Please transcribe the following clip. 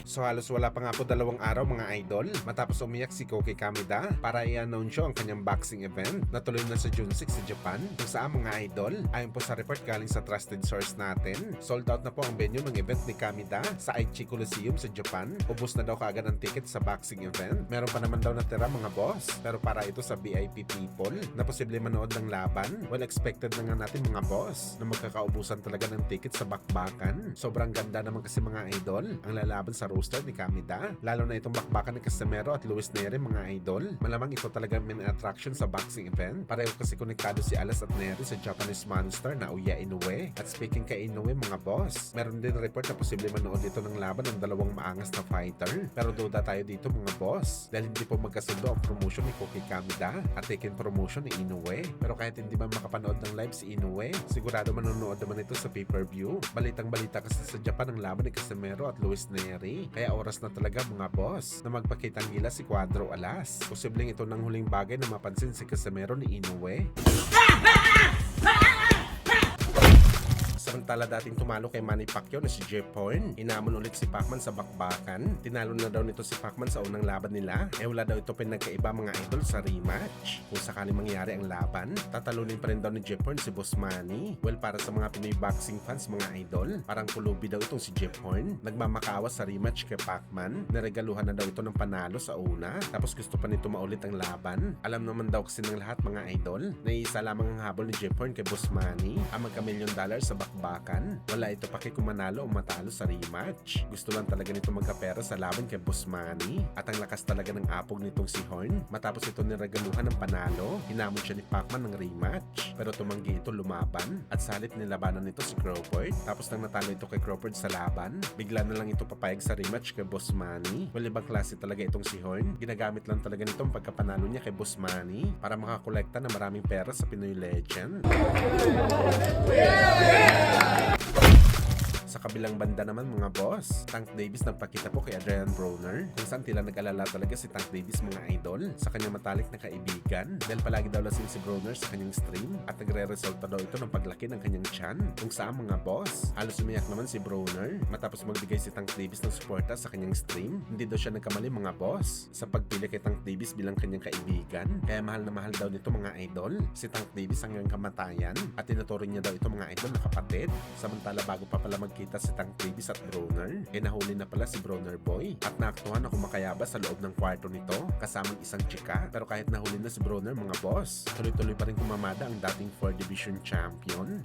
So halos wala pa nga po 2 araw mga idol matapos umiyak si Koki Kameda para i-announce ang kanyang boxing event na tuloy na sa June 6 sa Japan kung saan mga idol ayon po sa report galing sa trusted source natin, sold out na po ang venue ng event ni Kameda sa Aichi Coliseum sa Japan. Ubus na daw kaagad ang ticket sa boxing event. Meron pa naman daw natira mga boss, pero para ito sa VIP people na posible manood ng laban. Well, expected na nga natin mga boss na magkakaubusan talaga ng ticket sa bakbakan. Sobrang ganda naman kasi mga idol ang lalaban sa roster ni Kameda, lalo na itong bakbakan ni Casimero at Luis Neri mga idol. Malamang ito talaga main attraction sa boxing event. Pareho kasi konektado si Alas at Neri sa Japanese monster na Uya Inoue. At speaking kay Inoue mga boss, meron din report na posible manood dito ng laban ng dalawang maangas na fighter. Pero duda tayo dito mga boss dahil hindi po magkasundo ang promotion ni Koki Kameda at taken promotion ni Inoue. Pero kahit hindi man makapanood ng live si Inoue, sigurado manonood naman ito sa pay-per-view. Balitang balita kasi sa Japan ang laban ni Casimero at Luis Neri. Kaya oras na talaga mga boss na magpakitang gila si Cuadro Alas. Posibleng ito ng huling bagay na mapansin si Casimero ni Inoue. Samantala dating tumalo kay Manny Pacquiao na si Jeff Horn, inamon ulit si Pacman sa bakbakan. Tinalo na daw nito si Pacman sa unang laban nila. Wala daw ito pinagkaiba mga idol sa rematch. Kung sakaling mangyari ang laban, tatalunin pa rin daw ni Jeff Horn si Boss Manny. Well, para sa mga Pinoy boxing fans mga idol, parang pulubi daw itong si Jeff Horn. Nagmamakaawa sa rematch kay Pacman. Naregaluhan na daw ito ng panalo sa una. Tapos gusto pa nito maulit ang laban. Alam naman daw kasi ng lahat mga idol na isa lamang ang habol ni Jeff Horn kay Boss Manny, ang magka-$1 million sa bakbakan. Wala ito paki kung manalo o matalo sa rematch. Gusto lang talaga nito magkapera sa laban kay Boss Manny. At ang lakas talaga ng apog nitong si Horn. Matapos ito niregaluhan ng panalo, hinamon siya ni Pacman ng rematch. Pero tumanggi ito lumaban at sa halip nilabanan nito si Crawford. Tapos nang natalo ito kay Crawford sa laban, bigla na lang ito papayag sa rematch kay Boss Manny. Well, ibang klase talaga itong si Horn. Ginagamit lang talaga nitong pagkapanalo niya kay Boss Manny para makakolekta ng maraming pera sa Pinoy Legend. Sa kabilang banda naman mga boss, Tank Davis nagpakita po kay Adrian Broner kung saan tila nag-alala talaga si Tank Davis mga idol sa kanyang matalik na kaibigan dahil palagi daw lasing si Broner sa kanyang stream at nagre-resulta daw ito ng paglaki ng kanyang tiyan. Kung saan mga boss, halos umiyak naman si Broner matapos magbigay si Tank Davis ng suporta sa kanyang stream. Hindi daw siya nagkamali mga boss sa pagpili kay Tank Davis bilang kanyang kaibigan, kaya mahal na mahal daw nito mga idol si Tank Davis hanggang kamatayan at tinuturing niya daw ito mga idol na kapatid. Samantala bago pa pala kita si Tank Davis at Broner, nahuli na pala si Broner Boy at naaktuhan na kumakayaba sa loob ng kwarto nito kasamang isang chika. Pero kahit nahuli na si Broner mga boss, tuloy-tuloy pa rin kumamada ang dating 4 Division champion.